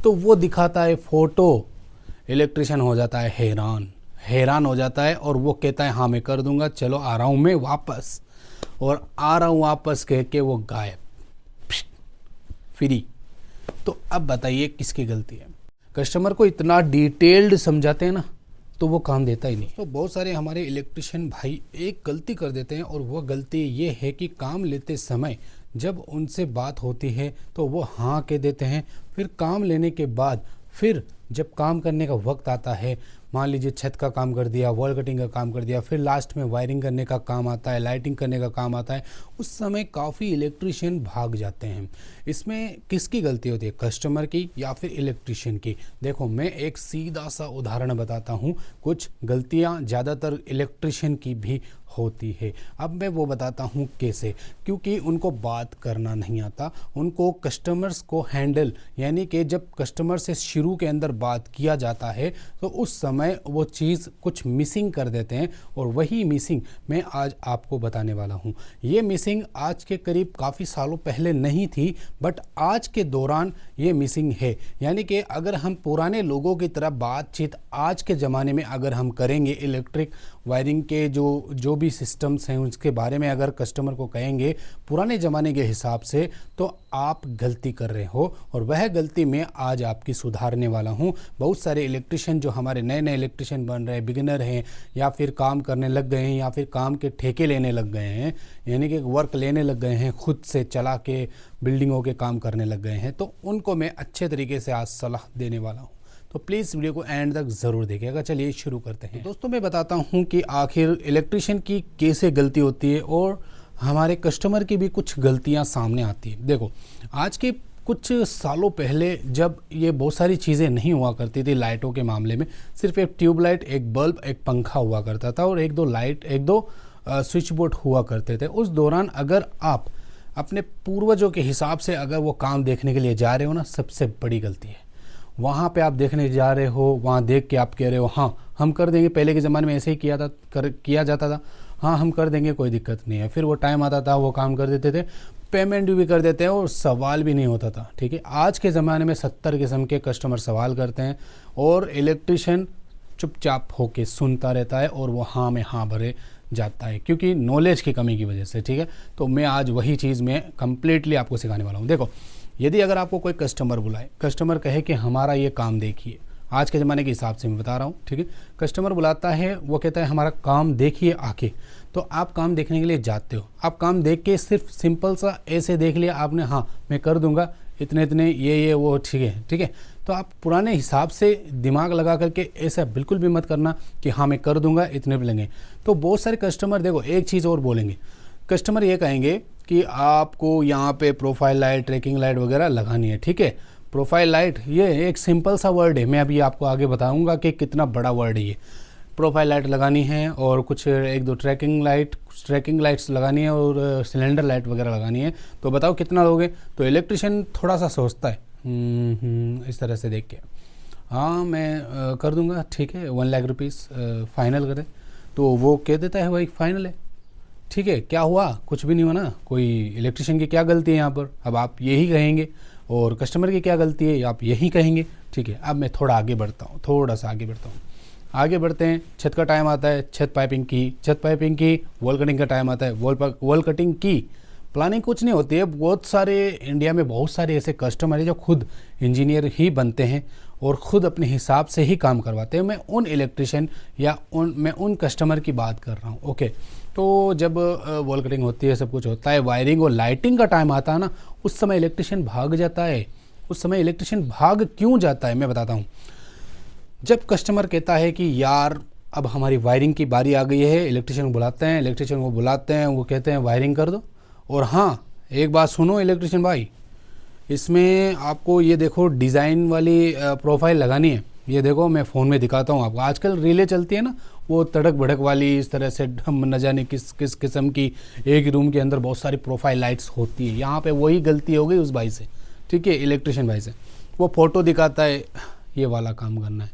तो वो दिखाता है फोटो। इलेक्ट्रिशियन हो जाता है हैरान हो जाता है और वो कहता है हाँ मैं कर दूंगा, चलो आ रहा हूँ मैं वापस। और आ रहा हूँ वापस कह के वो गायब, फ्री। तो अब बताइए किसकी गलती है? कस्टमर को इतना डिटेल्ड समझाते हैं ना तो वो काम देता ही नहीं। तो बहुत सारे हमारे इलेक्ट्रिशियन भाई एक गलती कर देते हैं, और वो गलती ये है कि काम लेते समय जब उनसे बात होती है तो वो हाँ कह देते हैं, फिर काम लेने के बाद फिर जब काम करने का वक्त आता है, मान लीजिए छत का काम कर दिया, वॉल कटिंग का काम कर दिया, फिर लास्ट में वायरिंग करने का काम आता है, लाइटिंग करने का काम आता है, उस समय काफ़ी इलेक्ट्रिशियन भाग जाते हैं। इसमें किसकी गलती होती है, कस्टमर की या फिर इलेक्ट्रिशियन की? देखो मैं एक सीधा सा उदाहरण बताता हूँ। कुछ गलतियाँ ज़्यादातर इलेक्ट्रिशियन की भी होती है। अब मैं वो बताता हूँ कैसे, क्योंकि उनको बात करना नहीं आता, उनको कस्टमर्स को हैंडल, यानी कि जब कस्टमर से शुरू के अंदर बात किया जाता है तो उस समय वो चीज़ कुछ मिसिंग कर देते हैं, और वही मिसिंग मैं आज आपको बताने वाला हूँ। ये मिसिंग आज के करीब काफ़ी सालों पहले नहीं थी, बट आज के दौरान ये मिसिंग है। यानी कि अगर हम पुराने लोगों की तरह बातचीत आज के ज़माने में अगर हम करेंगे, इलेक्ट्रिक वायरिंग के जो भी सिस्टम्स हैं उसके बारे में अगर कस्टमर को कहेंगे पुराने ज़माने के हिसाब से, तो आप गलती कर रहे हो, और वह गलती मैं आज आपकी सुधारने वाला हूँ। बहुत सारे इलेक्ट्रिशियन जो हमारे नए नए इलेक्ट्रिशियन बन रहे हैं, बिगिनर हैं, या फिर काम करने लग गए हैं, या फिर काम के ठेके लेने लग गए हैं, यानी कि वर्क लेने लग गए हैं, खुद से चला के बिल्डिंगों के काम करने लग गए हैं, तो उनको मैं अच्छे तरीके से आज सलाह देने वाला हूँ। तो प्लीज़ वीडियो को एंड तक ज़रूर देखिएगा। चलिए शुरू करते हैं। दोस्तों मैं बताता हूँ कि आखिर इलेक्ट्रिशियन की कैसे गलती होती है, और हमारे कस्टमर की भी कुछ गलतियाँ सामने आती है। देखो आज के कुछ सालों पहले जब ये बहुत सारी चीज़ें नहीं हुआ करती थी लाइटों के मामले में, सिर्फ एक ट्यूबलाइट, एक बल्ब, एक पंखा हुआ करता था, और एक दो स्विच बोर्ड हुआ करते थे। उस दौरान अगर आप अपने पूर्वजों के हिसाब से अगर वो काम देखने के लिए जा रहे हो ना, सबसे बड़ी गलती है। वहाँ पे आप देखने जा रहे हो, वहाँ देख के आप कह रहे हो हाँ हम कर देंगे, पहले के ज़माने में ऐसे ही किया जाता था, हाँ हम कर देंगे, कोई दिक्कत नहीं है। फिर वो टाइम आता था, वो काम कर देते थे, पेमेंट भी कर देते हैं, और सवाल भी नहीं होता था। ठीक है, आज के ज़माने में 70 किस्म के कस्टमर सवाल करते हैं, और इलेक्ट्रिशियन चुपचाप होके सुनता रहता है, और वो हाँ में हाँ भरे जाता है, क्योंकि नॉलेज की कमी की वजह से। ठीक है, तो मैं आज वही चीज़ मैं कंप्लीटली आपको सिखाने वाला हूँ। देखो, यदि अगर आपको कोई कस्टमर बुलाए, कस्टमर कहे कि हमारा ये काम देखिए, आज के ज़माने के हिसाब से मैं बता रहा हूँ, ठीक है, कस्टमर बुलाता है, वो कहता है हमारा काम देखिए आके, तो आप काम देखने के लिए जाते हो। आप काम देख के सिर्फ सिंपल सा ऐसे देख लिया आपने, हाँ मैं कर दूंगा, इतने इतने ये वो, ठीक है ठीक है। तो आप पुराने हिसाब से दिमाग लगा करके ऐसा बिल्कुल भी मत करना कि हाँ मैं कर दूंगा, इतने भी लेंगे। तो बहुत सारे कस्टमर देखो एक चीज़ और बोलेंगे, कस्टमर ये कहेंगे कि आपको यहाँ पे प्रोफाइल लाइट, ट्रैकिंग लाइट वगैरह लगानी है। ठीक है, प्रोफाइल लाइट ये एक सिंपल सा वर्ड है, मैं अभी आपको आगे बताऊंगा कि कितना बड़ा वर्ड है ये। प्रोफाइल लाइट लगानी है, और कुछ एक दो ट्रैकिंग लाइट्स लगानी है, और सिलेंडर लाइट वगैरह लगानी है, तो बताओ कितना लोगे? तो इलेक्ट्रिशियन थोड़ा सा सोचता है इस तरह से देख के, हाँ मैं कर दूंगा, ठीक है 1 लाख रुपीज़ फाइनल करें। तो वो कह देता है भाई फाइनल है, ठीक है, क्या हुआ? कुछ भी नहीं हुआ ना। कोई इलेक्ट्रिशियन की क्या गलती है यहाँ पर? अब आप यही कहेंगे, और कस्टमर की क्या गलती है आप यही कहेंगे। ठीक है, अब मैं थोड़ा आगे बढ़ता हूँ, आगे बढ़ते हैं। छत का टाइम आता है, छत पाइपिंग की, वॉल कटिंग का टाइम आता है, वॉल कटिंग की प्लानिंग कुछ नहीं होती है। बहुत सारे इंडिया में बहुत सारे ऐसे कस्टमर हैं जो खुद इंजीनियर ही बनते हैं, और ख़ुद अपने हिसाब से ही काम करवाते हैं। मैं उन इलेक्ट्रिशियन या मैं उन कस्टमर की बात कर रहा हूँ। ओके, तो जब वॉल कटिंग होती है, सब कुछ होता है, वायरिंग और लाइटिंग का टाइम आता है ना, उस समय इलेक्ट्रिशियन भाग जाता है। उस समय इलेक्ट्रिशियन भाग क्यों जाता है मैं बताता हूँ। जब कस्टमर कहता है कि यार अब हमारी वायरिंग की बारी आ गई है, इलेक्ट्रिशियन को बुलाते हैं, वो कहते हैं वायरिंग कर दो। और हाँ एक बात सुनो इलेक्ट्रिशियन भाई, इसमें आपको ये देखो डिज़ाइन वाली प्रोफाइल लगानी है। ये देखो मैं फ़ोन में दिखाता हूँ आपको, आजकल रीलें चलती है ना, वो तड़क भड़क वाली, इस तरह से हम न जाने किस किस किस्म की एक रूम के अंदर बहुत सारी प्रोफाइल लाइट्स होती है। यहाँ पे वही गलती हो गई उस भाई से, ठीक है, इलेक्ट्रिशियन भाई से। वो फ़ोटो दिखाता है ये वाला काम करना है।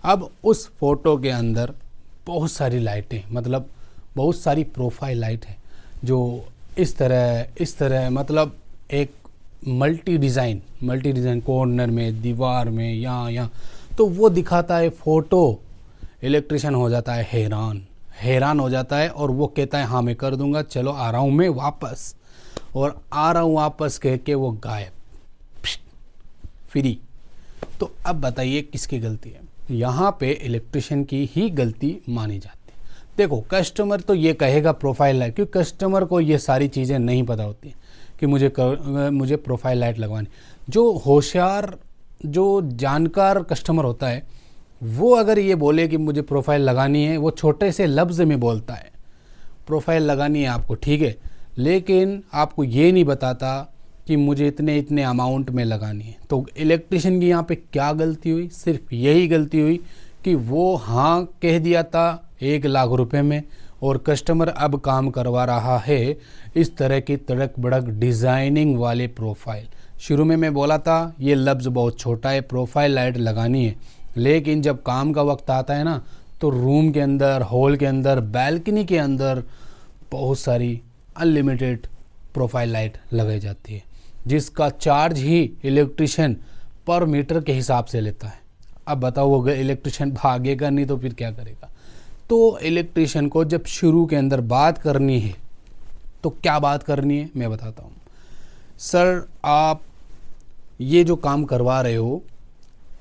अब उस फोटो के अंदर बहुत सारी लाइटें, मतलब बहुत सारी प्रोफाइल लाइट है जो इस तरह मतलब एक मल्टी डिज़ाइन कॉर्नर में, दीवार में, यहाँ, तो वो दिखाता है फ़ोटो। इलेक्ट्रिशियन हो जाता है हैरान हो जाता है और वो कहता है हाँ मैं कर दूंगा, चलो आ रहा हूँ मैं वापस, और आ रहा हूँ वापस कह के वो गायब, फ्री। तो अब बताइए किसकी गलती है? यहाँ पे इलेक्ट्रिशियन की ही गलती मानी जाती है। देखो कस्टमर तो ये कहेगा प्रोफाइल लाइट, क्योंकि कस्टमर को ये सारी चीज़ें नहीं पता होती कि मुझे प्रोफाइल लाइट लगवानी। जो होशियार, जो जानकार कस्टमर होता है, वो अगर ये बोले कि मुझे प्रोफाइल लगानी है, वो छोटे से लफ्ज़ में बोलता है प्रोफाइल लगानी है आपको, ठीक है, लेकिन आपको ये नहीं बताता कि मुझे इतने अमाउंट में लगानी है। तो इलेक्ट्रिशियन की यहाँ पे क्या गलती हुई? सिर्फ यही गलती हुई कि वो हाँ कह दिया था 1 लाख रुपए में, और कस्टमर अब काम करवा रहा है इस तरह की तड़क भड़क डिज़ाइनिंग वाले प्रोफाइल। शुरू में मैं बोला था ये लफ्ज़ बहुत छोटा है, प्रोफाइल लाइट लगानी है, लेकिन जब काम का वक्त आता है ना, तो रूम के अंदर, हॉल के अंदर, बैल्कनी के अंदर बहुत सारी अनलिमिटेड प्रोफाइल लाइट लगाई जाती है, जिसका चार्ज ही इलेक्ट्रिशियन पर मीटर के हिसाब से लेता है। अब बताओ वो इलेक्ट्रिशियन भागेगा नहीं तो फिर क्या करेगा? तो इलेक्ट्रिशियन को जब शुरू के अंदर बात करनी है तो क्या बात करनी है मैं बताता हूँ। सर आप ये जो काम करवा रहे हो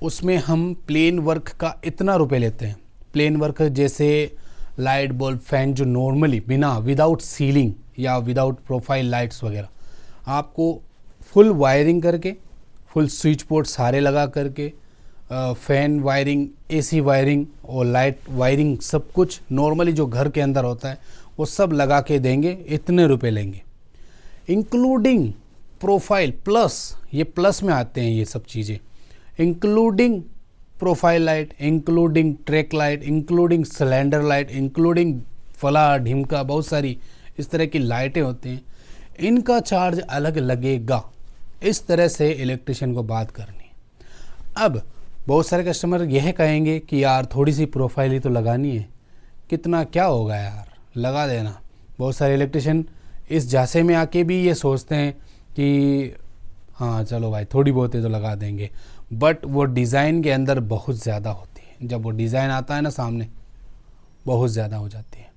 उसमें हम प्लेन वर्क का इतना रुपए लेते हैं। प्लेन वर्क जैसे लाइट बल्ब फैन जो नॉर्मली विदाउट सीलिंग या विदाउट प्रोफाइल लाइट्स वगैरह, आपको फुल वायरिंग करके, फुल स्विच बोर्ड सारे लगा करके, फैन वायरिंग, एसी वायरिंग और लाइट वायरिंग, सब कुछ नॉर्मली जो घर के अंदर होता है वो सब लगा के देंगे, इतने रुपए लेंगे, इंक्लूडिंग प्रोफाइल प्लस, ये प्लस में आते हैं ये सब चीज़ें, including profile light, including track light, including cylinder light, including फला ढिमका, बहुत सारी इस तरह की लाइटें होती हैं, इनका चार्ज अलग लगेगा। इस तरह से इलेक्ट्रिशियन को बात करनी है। अब बहुत सारे कस्टमर यह कहेंगे कि यार थोड़ी सी प्रोफाइल ही तो लगानी है, कितना क्या होगा यार, लगा देना। बहुत सारे इलेक्ट्रिशियन इस झांसे में आके भी ये सोचते हैं कि हाँ चलो भाई थोड़ी बहुत ही तो लगा देंगे, बट वो डिज़ाइन के अंदर बहुत ज़्यादा होती है। जब वो डिज़ाइन आता है ना सामने, बहुत ज़्यादा हो जाती है।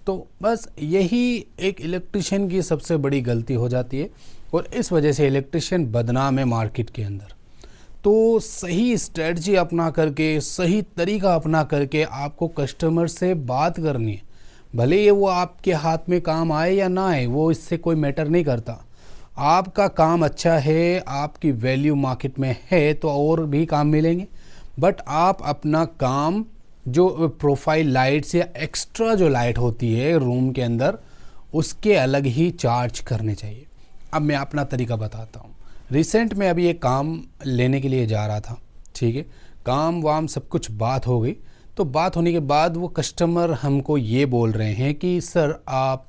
तो बस यही एक इलेक्ट्रिशियन की सबसे बड़ी गलती हो जाती है, और इस वजह से इलेक्ट्रिशियन बदनाम है मार्केट के अंदर। तो सही स्ट्रेटजी अपना करके, सही तरीका अपना करके आपको कस्टमर से बात करनी है। भले ये वो आपके हाथ में काम आए या ना आए, वो इससे कोई मैटर नहीं करता। आपका काम अच्छा है, आपकी वैल्यू मार्केट में है तो और भी काम मिलेंगे, बट आप अपना काम जो प्रोफाइल लाइट्स या एक्स्ट्रा जो लाइट होती है रूम के अंदर, उसके अलग ही चार्ज करने चाहिए। अब मैं अपना तरीका बताता हूँ। रिसेंट में अभी एक काम लेने के लिए जा रहा था, ठीक है, काम वाम सब कुछ बात हो गई। तो बात होने के बाद वो कस्टमर हमको ये बोल रहे हैं कि सर आप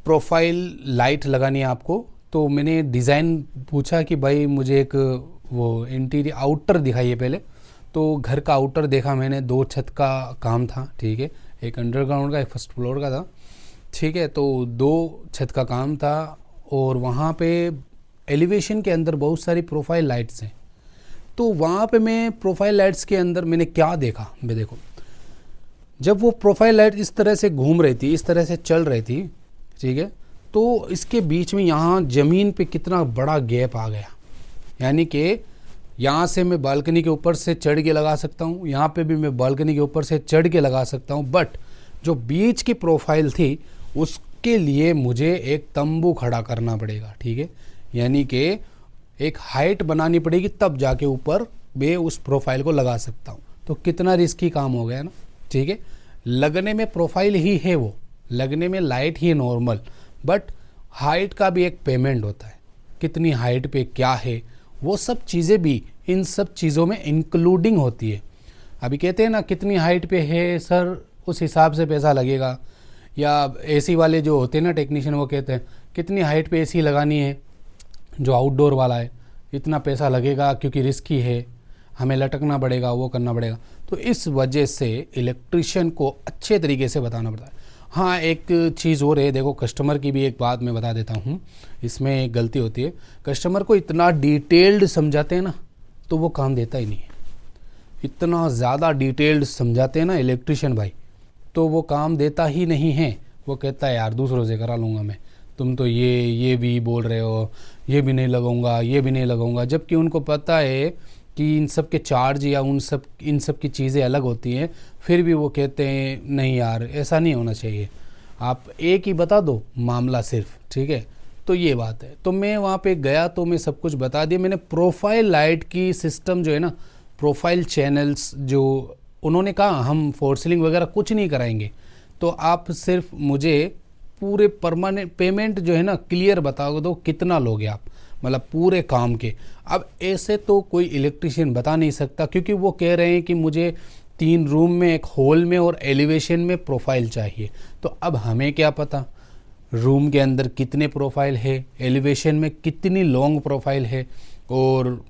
प्रोफाइल लाइट लगानी है आपको। तो मैंने डिज़ाइन पूछा कि भाई मुझे एक वो इंटीरियर आउटर दिखाइए पहले। तो घर का आउटर देखा मैंने, 2 छत का काम था, ठीक है, एक अंडरग्राउंड का, एक फर्स्ट फ्लोर का था, ठीक है। तो 2 छत का काम था और वहाँ पे एलिवेशन के अंदर बहुत सारी प्रोफाइल लाइट्स हैं। तो वहाँ पे मैं प्रोफाइल लाइट्स के अंदर मैंने क्या देखा, मैं देखो, जब वो प्रोफाइल लाइट इस तरह से घूम रही थी, इस तरह से चल रही थी, ठीक है, तो इसके बीच में यहाँ ज़मीन पे कितना बड़ा गैप आ गया। यानी कि यहाँ से मैं बालकनी के ऊपर से चढ़ के लगा सकता हूँ, यहाँ पे भी मैं बालकनी के ऊपर से चढ़ के लगा सकता हूँ, बट जो बीच की प्रोफाइल थी उसके लिए मुझे एक तंबू खड़ा करना पड़ेगा, ठीक है। यानी कि एक हाइट बनानी पड़ेगी, तब जाके ऊपर मैं उस प्रोफाइल को लगा सकता हूँ। तो कितना रिस्की काम हो गया ना, ठीक है। लगने में प्रोफाइल ही है, वो लगने में लाइट ही है नॉर्मल, बट हाइट का भी एक पेमेंट होता है, कितनी हाइट पे क्या है, वो सब चीज़ें भी इन सब चीज़ों में इंक्लूडिंग होती है। अभी कहते हैं ना कितनी हाइट पे है सर, उस हिसाब से पैसा लगेगा। या एसी वाले जो होते हैं ना टेक्नीशियन, वो कहते हैं कितनी हाइट पे एसी लगानी है, जो आउटडोर वाला है, इतना पैसा लगेगा क्योंकि रिस्की है, हमें लटकना पड़ेगा, वो करना पड़ेगा। तो इस वजह से इलेक्ट्रिशियन को अच्छे तरीके से बताना पड़ता है। हाँ, एक चीज़ और है, देखो कस्टमर की भी एक बात मैं बता देता हूँ, इसमें एक गलती होती है। कस्टमर को इतना डिटेल्ड समझाते हैं ना तो वो काम देता ही नहीं है। इतना ज़्यादा डिटेल्ड समझाते हैं ना इलेक्ट्रिशियन भाई, तो वो काम देता ही नहीं है। वो कहता है यार दूसरों से करा लूँगा मैं, तुम तो ये भी बोल रहे हो, ये भी नहीं लगाऊंगा, ये भी नहीं लगाऊंगा, जबकि उनको पता है कि इन सब के चार्ज या इन सब की चीज़ें अलग होती हैं, फिर भी वो कहते हैं नहीं यार ऐसा नहीं होना चाहिए, आप एक ही बता दो मामला सिर्फ, ठीक है। तो ये बात है। तो मैं वहाँ पे गया तो मैं सब कुछ बता दिया। मैंने प्रोफाइल लाइट की सिस्टम जो है ना, प्रोफाइल चैनल्स जो उन्होंने कहा हम फोर सीलिंग वगैरह कुछ नहीं कराएंगे, तो आप सिर्फ मुझे पूरे परमानेंट पेमेंट जो है ना क्लियर बता दो कितना लोगे आप, मतलब पूरे काम के। अब ऐसे तो कोई इलेक्ट्रिशियन बता नहीं सकता, क्योंकि वो कह रहे हैं कि मुझे 3 रूम में, एक हॉल में और एलिवेशन में प्रोफाइल चाहिए। तो अब हमें क्या पता रूम के अंदर कितने प्रोफाइल है, एलिवेशन में कितनी लॉन्ग प्रोफाइल है, और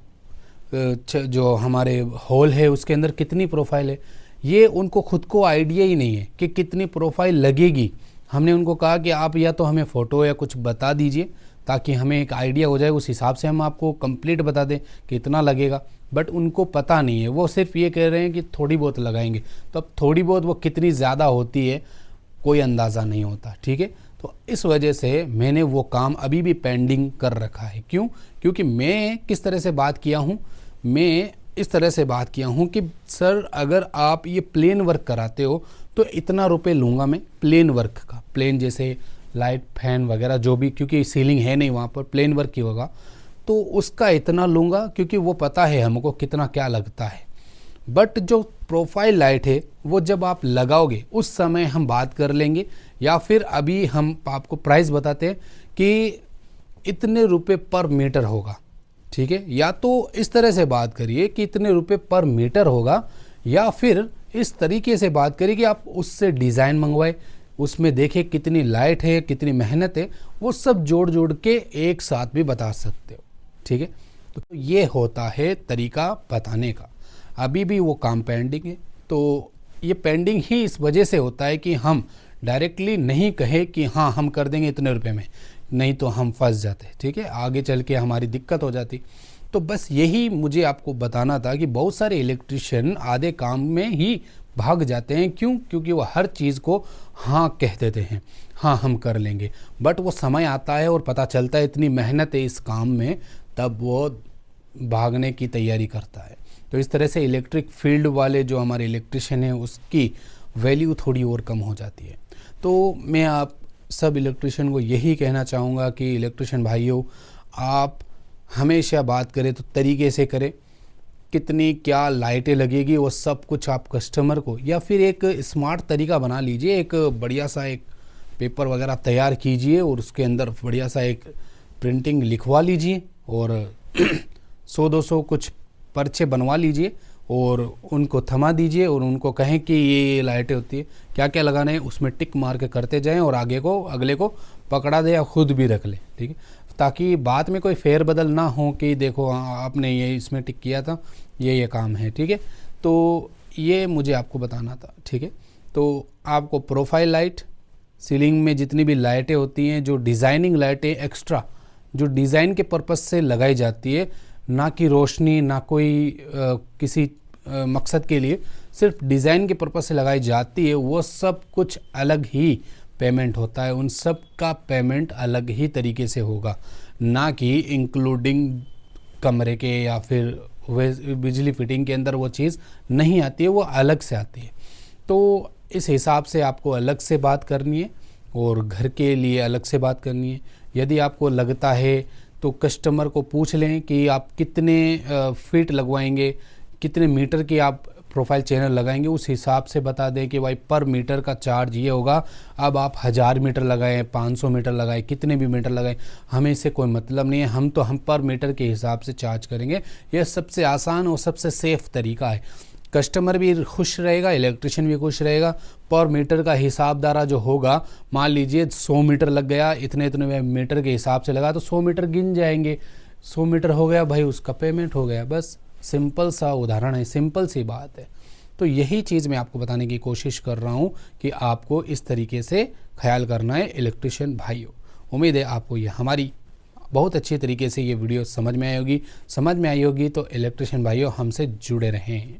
जो हमारे हॉल है उसके अंदर कितनी प्रोफाइल है। ये उनको खुद को आइडिया ही नहीं है कि कितनी प्रोफाइल लगेगी। हमने उनको कहा कि आप या तो हमें फ़ोटो या कुछ बता दीजिए ताकि हमें एक आइडिया हो जाए, उस हिसाब से हम आपको कंप्लीट बता दें कि इतना लगेगा। बट उनको पता नहीं है, वो सिर्फ ये कह रहे हैं कि थोड़ी बहुत लगाएंगे। तो अब थोड़ी बहुत वो कितनी ज़्यादा होती है कोई अंदाज़ा नहीं होता, ठीक है। तो इस वजह से मैंने वो काम अभी भी पेंडिंग कर रखा है। क्यों? क्योंकि मैं किस तरह से बात किया हूँ, मैं इस तरह से बात किया हूँ कि सर अगर आप ये प्लेन वर्क कराते हो तो इतना रुपए लूँगा मैं प्लेन वर्क का, प्लेन जैसे लाइट फैन वगैरह जो भी, क्योंकि सीलिंग है नहीं वहाँ पर, प्लेन वर्क ही होगा तो उसका इतना लूँगा, क्योंकि वो पता है हमको कितना क्या लगता है। बट जो प्रोफाइल लाइट है वो जब आप लगाओगे उस समय हम बात कर लेंगे, या फिर अभी हम आपको प्राइस बताते हैं कि इतने रुपए पर मीटर होगा, ठीक है। या तो इस तरह से बात करिए कि इतने रुपए पर मीटर होगा, या फिर इस तरीके से बात करिए कि आप उससे डिज़ाइन मंगवाए, उसमें देखें कितनी लाइट है, कितनी मेहनत है, वो सब जोड़ जोड़ के एक साथ भी बता सकते हो, ठीक है। तो ये होता है तरीका बताने का। अभी भी वो काम पेंडिंग है, तो ये पेंडिंग ही इस वजह से होता है कि हम डायरेक्टली नहीं कहे कि हाँ हम कर देंगे इतने रुपए में, नहीं तो हम फंस जाते, ठीक है, आगे चल के हमारी दिक्कत हो जाती। तो बस यही मुझे आपको बताना था कि बहुत सारे इलेक्ट्रिशियन आधे काम में ही भाग जाते हैं। क्यों? क्योंकि वो हर चीज़ को हाँ कह देते हैं, हाँ हम कर लेंगे, बट वो समय आता है और पता चलता है इतनी मेहनत है इस काम में, तब वो भागने की तैयारी करता है। तो इस तरह से इलेक्ट्रिक फील्ड वाले जो हमारे इलेक्ट्रिशियन हैं उसकी वैल्यू थोड़ी और कम हो जाती है। तो मैं आप सब इलेक्ट्रिशियन को यही कहना चाहूँगा कि इलेक्ट्रिशियन भाइयों, आप हमेशा बात करें तो तरीके से करें, कितनी क्या लाइटें लगेगी वो सब कुछ आप कस्टमर को, या फिर एक स्मार्ट तरीका बना लीजिए, एक बढ़िया सा एक पेपर वगैरह तैयार कीजिए और उसके अंदर बढ़िया सा एक प्रिंटिंग लिखवा लीजिए और 100-200 कुछ पर्चे बनवा लीजिए और उनको थमा दीजिए और उनको कहें कि ये लाइटें होती है, क्या क्या लगाना है उसमें टिक मार के करते जाएं और अगले को पकड़ा दे या खुद भी रख ले, ठीक है, ताकि बाद में कोई फेरबदल ना हो कि देखो आपने ये इसमें टिक किया था, ये काम है, ठीक है। तो ये मुझे आपको बताना था, ठीक है। तो आपको प्रोफाइल लाइट, सीलिंग में जितनी भी लाइटें होती हैं, जो डिज़ाइनिंग लाइटें एक्स्ट्रा जो डिज़ाइन के पर्पस से लगाई जाती है, ना कि रोशनी, ना कोई किसी मकसद के लिए, सिर्फ डिज़ाइन के पर्पस से लगाई जाती है, वो सब कुछ अलग ही पेमेंट होता है। उन सब का पेमेंट अलग ही तरीके से होगा, ना कि इंक्लूडिंग कमरे के या फिर बिजली फिटिंग के अंदर वो चीज़ नहीं आती है, वो अलग से आती है। तो इस हिसाब से आपको अलग से बात करनी है और घर के लिए अलग से बात करनी है। यदि आपको लगता है तो कस्टमर को पूछ लें कि आप कितने फीट लगवाएंगे, कितने मीटर की आप प्रोफाइल चैनल लगाएंगे, उस हिसाब से बता दें कि भाई पर मीटर का चार्ज ये होगा। अब आप 1000 मीटर लगाएं, 500 मीटर लगाएं, कितने भी मीटर लगाएं, हमें इससे कोई मतलब नहीं है, हम पर मीटर के हिसाब से चार्ज करेंगे। यह सबसे आसान और सबसे सेफ़ तरीका है। कस्टमर भी खुश रहेगा, इलेक्ट्रिशियन भी खुश रहेगा। पर मीटर का हिसाबदारा जो होगा, मान लीजिए 100 मीटर लग गया, इतने मीटर के हिसाब से लगा तो 100 मीटर गिन जाएंगे, 100 मीटर हो गया भाई, उसका पेमेंट हो गया। बस सिंपल सा उदाहरण है, सिंपल सी बात है। तो यही चीज़ मैं आपको बताने की कोशिश कर रहा हूँ कि आपको इस तरीके से ख्याल करना है इलेक्ट्रिशियन भाइयों। उम्मीद है आपको ये हमारी बहुत अच्छी तरीके से ये वीडियो समझ में आई होगी। समझ में आई होगी तो इलेक्ट्रिशियन भाइयों हमसे जुड़े रहें।